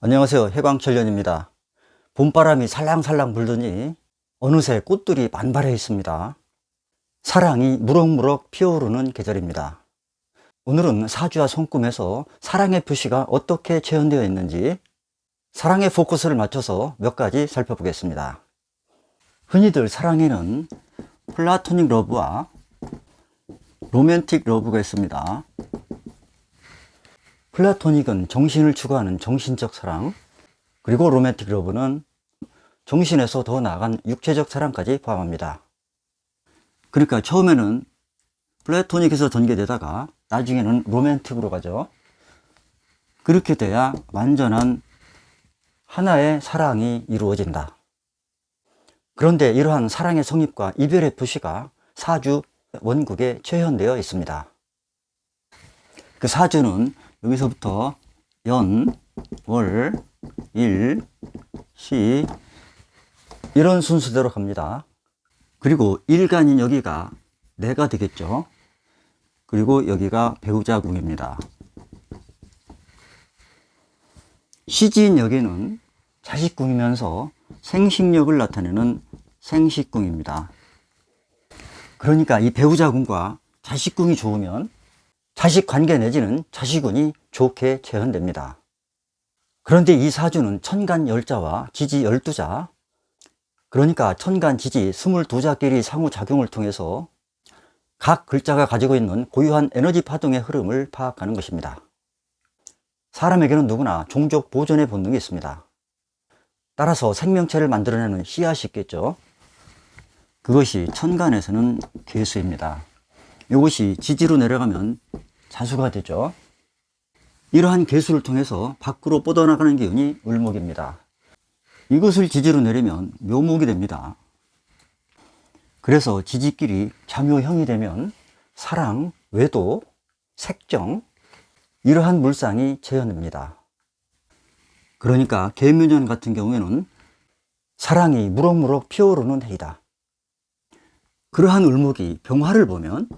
안녕하세요. 해광철련입니다. 봄바람이 살랑살랑 불더니 어느새 꽃들이 만발해 있습니다. 사랑이 무럭무럭 피어오르는 계절입니다. 오늘은 사주와 손금에서 사랑의 표시가 어떻게 재현되어 있는지 사랑의 포커스를 맞춰서 몇 가지 살펴보겠습니다. 흔히들 사랑에는 플라토닉 러브와 로맨틱 러브가 있습니다. 플라토닉은 정신을 추구하는 정신적 사랑, 그리고 로맨틱 러브는 정신에서 더 나아간 육체적 사랑까지 포함합니다. 그러니까 처음에는 플라토닉에서 전개되다가 나중에는 로맨틱으로 가죠. 그렇게 돼야 완전한 하나의 사랑이 이루어진다. 그런데 이러한 사랑의 성립과 이별의 표시가 사주 원국에 재현되어 있습니다. 그 사주는 여기서부터 연, 월, 일, 시 이런 순서대로 갑니다. 그리고 일간인 여기가 내가 되겠죠. 그리고 여기가 배우자궁입니다. 시지인 여기는 자식궁이면서 생식력을 나타내는 생식궁입니다. 그러니까 이 배우자궁과 자식궁이 좋으면 자식관계 내지는 자식운이 좋게 재현됩니다. 그런데 이 사주는 천간 10자와 지지 12자, 그러니까 천간 지지 22자끼리 상호작용을 통해서 각 글자가 가지고 있는 고유한 에너지 파동의 흐름을 파악하는 것입니다. 사람에게는 누구나 종족 보존의 본능이 있습니다. 따라서 생명체를 만들어내는 씨앗이 있겠죠. 그것이 천간에서는 계수입니다. 이것이 지지로 내려가면 자수가 되죠. 이러한 계수를 통해서 밖으로 뻗어나가는 기운이 을목입니다. 이것을 지지로 내리면 묘목이 됩니다. 그래서 지지끼리 자묘형이 되면 사랑, 외도, 색정 이러한 물상이 재현됩니다. 그러니까 계묘년 같은 경우에는 사랑이 무럭무럭 피어오르는 해이다. 그러한 을목이 병화를 보면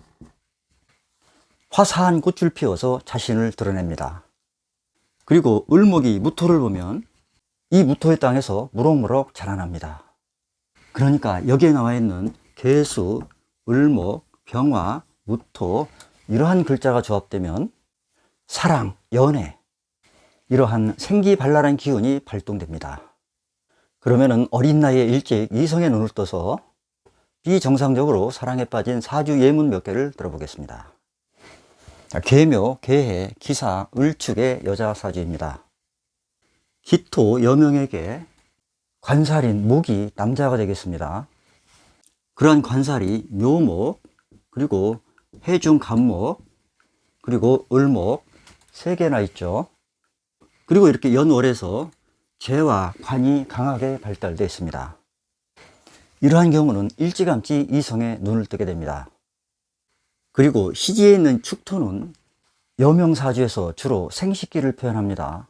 화사한 꽃을 피워서 자신을 드러냅니다. 그리고 을목이 무토를 보면 이 무토의 땅에서 무럭무럭 자라납니다. 그러니까 여기에 나와 있는 계수, 을목, 병화, 무토 이러한 글자가 조합되면 사랑, 연애 이러한 생기발랄한 기운이 발동됩니다. 그러면은 어린 나이에 일찍 이성의 눈을 떠서 비정상적으로 사랑에 빠진 사주 예문 몇 개를 들어보겠습니다. 계묘, 계해, 기사, 을축의 여자 사주입니다. 기토, 여명에게 관살인 목이 남자가 되겠습니다. 그러한 관살이 묘목, 그리고 해중 간목, 그리고 을목 3개나 있죠. 그리고 이렇게 연월에서 재와 관이 강하게 발달되어 있습니다. 이러한 경우는 일찌감치 이성의 눈을 뜨게 됩니다. 그리고 시지에 있는 축토는 여명사주에서 주로 생식기를 표현합니다.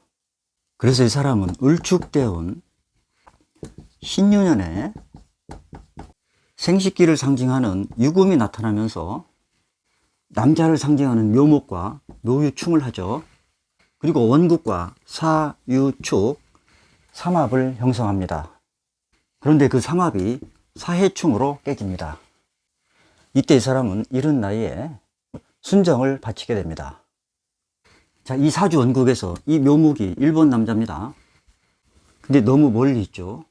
그래서 이 사람은 을축대운 신유년에 생식기를 상징하는 유금이 나타나면서 남자를 상징하는 묘목과 묘유충을 하죠. 그리고 원국과 사유축, 삼합을 형성합니다. 그런데 그 삼합이 사해충으로 깨집니다. 이때 이 사람은 이른 나이에 순정을 바치게 됩니다. 자, 이 사주 원국에서 이 묘목이 일본 남자입니다. 근데 너무 멀리 있죠.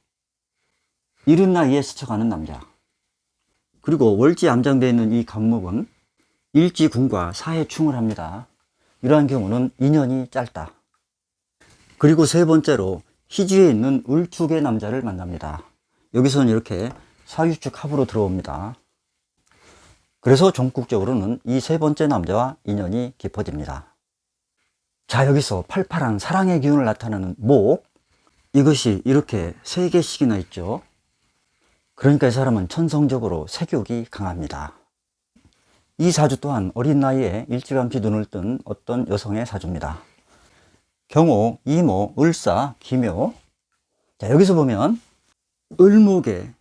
이른 나이에 스쳐가는 남자. 그리고 월지 암장되어 있는 이 간목은 일지궁과 사해충을 합니다. 이러한 경우는 인연이 짧다. 그리고 세 번째로 희지에 있는 을축의 남자를 만납니다. 여기서는 이렇게 사유축 합으로 들어옵니다. 그래서 종국적으로는 이 세 번째 남자와 인연이 깊어집니다. 자, 여기서 팔팔한 사랑의 기운을 나타내는 목, 이것이 이렇게 3개씩이나 있죠. 그러니까 이 사람은 천성적으로 색욕이 강합니다. 이 사주 또한 어린 나이에 일찌감치 눈을 뜬 어떤 여성의 사주입니다. 경호, 이모, 을사, 기묘. 자, 여기서 보면 을목에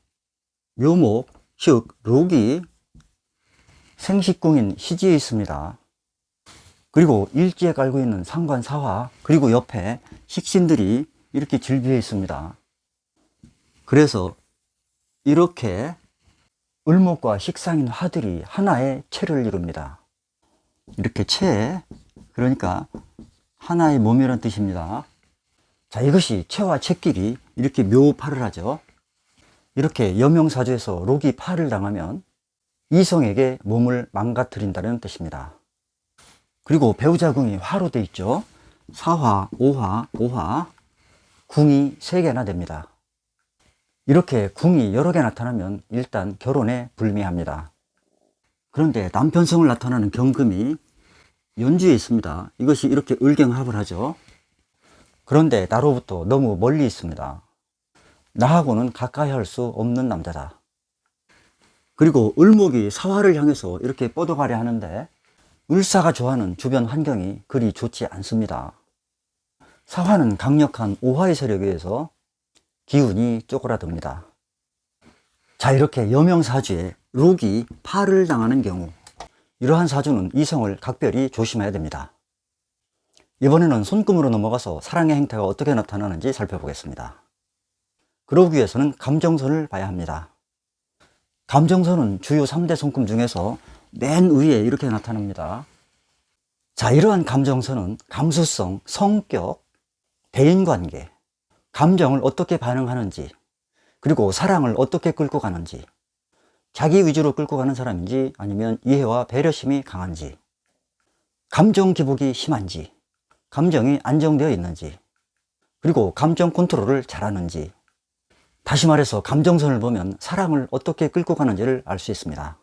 묘목, 즉 록이 생식궁인 시지에 있습니다. 그리고 일지에 깔고 있는 상관 사화, 그리고 옆에 식신들이 이렇게 질비해 있습니다. 그래서 이렇게 을목과 식상인 화들이 하나의 체를 이룹니다. 이렇게 체, 그러니까 하나의 몸이란 뜻입니다. 자, 이것이 체와 체끼리 이렇게 묘파를 하죠. 이렇게 여명사주에서 록이 파를 당하면 이성에게 몸을 망가뜨린다는 뜻입니다. 그리고 배우자궁이 화로 되어 있죠. 사화, 오화, 오화, 궁이 3개나 됩니다. 이렇게 궁이 여러 개 나타나면 일단 결혼에 불미합니다. 그런데 남편성을 나타나는 경금이 연주에 있습니다. 이것이 이렇게 을경합을 하죠. 그런데 나로부터 너무 멀리 있습니다. 나하고는 가까이 할 수 없는 남자다. 그리고 을목이 사화를 향해서 이렇게 뻗어가려 하는데 을사가 좋아하는 주변 환경이 그리 좋지 않습니다. 사화는 강력한 오화의 세력에 의해서 기운이 쪼그라듭니다. 자, 이렇게 여명사주에 록이 파를 당하는 경우 이러한 사주는 이성을 각별히 조심해야 됩니다. 이번에는 손금으로 넘어가서 사랑의 행태가 어떻게 나타나는지 살펴보겠습니다. 그러기 위해서는 감정선을 봐야 합니다. 감정선은 주요 3대 손금 중에서 맨 위에 이렇게 나타납니다. 자, 이러한 감정선은 감수성, 성격, 대인관계, 감정을 어떻게 반응하는지, 그리고 사랑을 어떻게 끌고 가는지, 자기 위주로 끌고 가는 사람인지 아니면 이해와 배려심이 강한지, 감정 기복이 심한지, 감정이 안정되어 있는지, 그리고 감정 컨트롤을 잘하는지, 다시 말해서 감정선을 보면 사랑을 어떻게 끌고 가는지를 알 수 있습니다.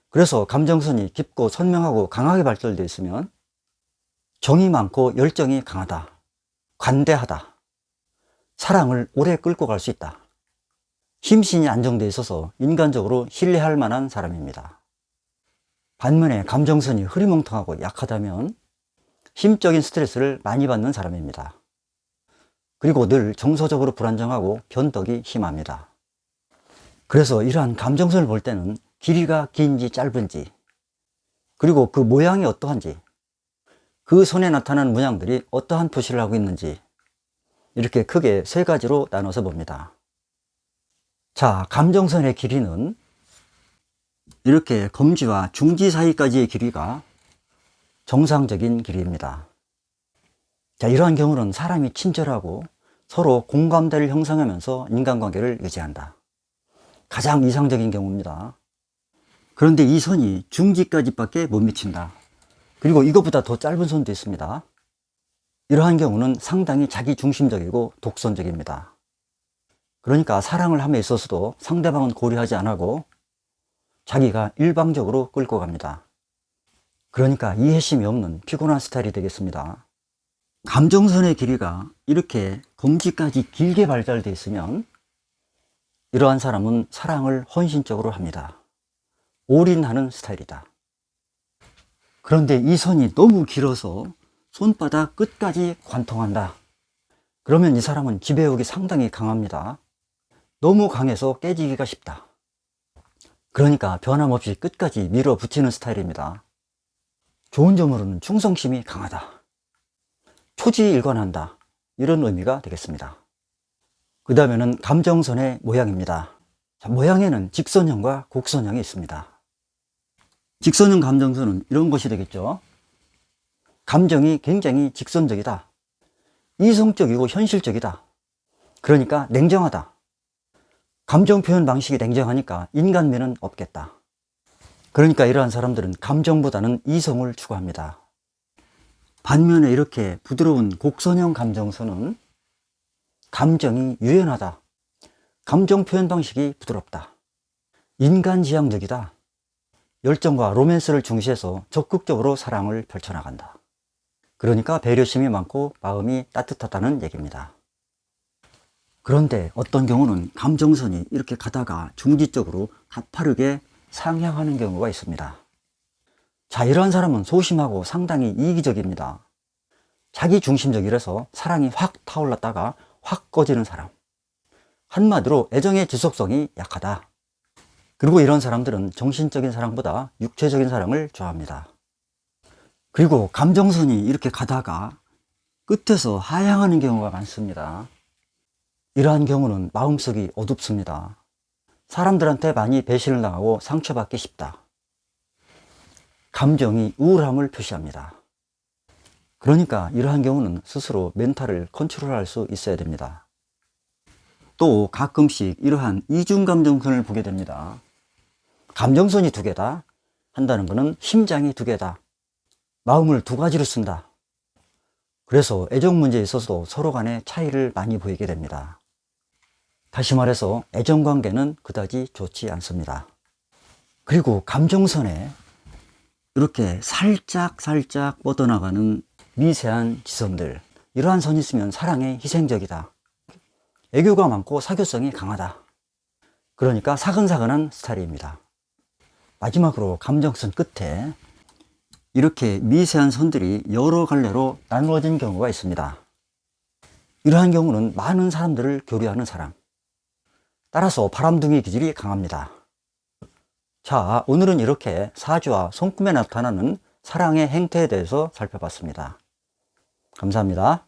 그래서 감정선이 깊고 선명하고 강하게 발달되어 있으면 정이 많고 열정이 강하다, 관대하다, 사랑을 오래 끌고 갈 수 있다, 심신이 안정되어 있어서 인간적으로 신뢰할 만한 사람입니다. 반면에 감정선이 흐리멍텅하고 약하다면 심적인 스트레스를 많이 받는 사람입니다. 그리고 늘 정서적으로 불안정하고 변덕이 심합니다. 그래서 이러한 감정선을 볼 때는 길이가 긴지 짧은지, 그리고 그 모양이 어떠한지, 그 선에 나타나는 문양들이 어떠한 표시를 하고 있는지 이렇게 크게 3가지로 나눠서 봅니다. 자, 감정선의 길이는 이렇게 검지와 중지 사이까지의 길이가 정상적인 길이입니다. 자, 이러한 경우는 사람이 친절하고 서로 공감대를 형성하면서 인간관계를 유지한다. 가장 이상적인 경우입니다. 그런데 이 선이 중지까지밖에 못 미친다. 그리고 이것보다 더 짧은 선도 있습니다. 이러한 경우는 상당히 자기중심적이고 독선적입니다. 그러니까 사랑을 함에 있어서도 상대방은 고려하지 않고 자기가 일방적으로 끌고 갑니다. 그러니까 이해심이 없는 피곤한 스타일이 되겠습니다. 감정선의 길이가 이렇게 검지까지 길게 발달되어 있으면 이러한 사람은 사랑을 헌신적으로 합니다. 올인하는 스타일이다. 그런데 이 선이 너무 길어서 손바닥 끝까지 관통한다. 그러면 이 사람은 지배욕이 상당히 강합니다. 너무 강해서 깨지기가 쉽다. 그러니까 변함없이 끝까지 밀어붙이는 스타일입니다. 좋은 점으로는 충성심이 강하다, 초지일관한다, 이런 의미가 되겠습니다. 그 다음에는 감정선의 모양입니다. 자, 모양에는 직선형과 곡선형이 있습니다. 직선형 감정선은 이런 것이 되겠죠. 감정이 굉장히 직선적이다, 이성적이고 현실적이다, 그러니까 냉정하다. 감정 표현 방식이 냉정하니까 인간미는 없겠다. 그러니까 이러한 사람들은 감정보다는 이성을 추구합니다. 반면에 이렇게 부드러운 곡선형 감정선은 감정이 유연하다, 감정 표현 방식이 부드럽다, 인간지향적이다, 열정과 로맨스를 중시해서 적극적으로 사랑을 펼쳐나간다. 그러니까 배려심이 많고 마음이 따뜻하다는 얘기입니다. 그런데 어떤 경우는 감정선이 이렇게 가다가 중지 쪽으로 가파르게 상향하는 경우가 있습니다. 자, 이러한 사람은 소심하고 상당히 이기적입니다. 자기중심적이라서 사랑이 확 타올랐다가 확 꺼지는 사람. 한마디로 애정의 지속성이 약하다. 그리고 이런 사람들은 정신적인 사랑보다 육체적인 사랑을 좋아합니다. 그리고 감정선이 이렇게 가다가 끝에서 하향하는 경우가 많습니다. 이러한 경우는 마음속이 어둡습니다. 사람들한테 많이 배신을 당하고 상처받기 쉽다. 감정이 우울함을 표시합니다. 그러니까 이러한 경우는 스스로 멘탈을 컨트롤할 수 있어야 됩니다. 또 가끔씩 이러한 이중감정선을 보게 됩니다. 감정선이 두 개다 한다는 것은 심장이 두 개다. 마음을 두 가지로 쓴다. 그래서 애정 문제에 있어서도 서로 간의 차이를 많이 보이게 됩니다. 다시 말해서 애정관계는 그다지 좋지 않습니다. 그리고 감정선에 이렇게 살짝 뻗어나가는 미세한 지선들, 이러한 선이 있으면 사랑에 희생적이다. 애교가 많고 사교성이 강하다. 그러니까 사근사근한 스타일입니다. 마지막으로 감정선 끝에 이렇게 미세한 선들이 여러 갈래로 나누어진 경우가 있습니다. 이러한 경우는 많은 사람들을 교류하는 사람, 따라서 바람둥이 기질이 강합니다. 자, 오늘은 이렇게 사주와 손금에 나타나는 사랑의 행태에 대해서 살펴봤습니다. 감사합니다.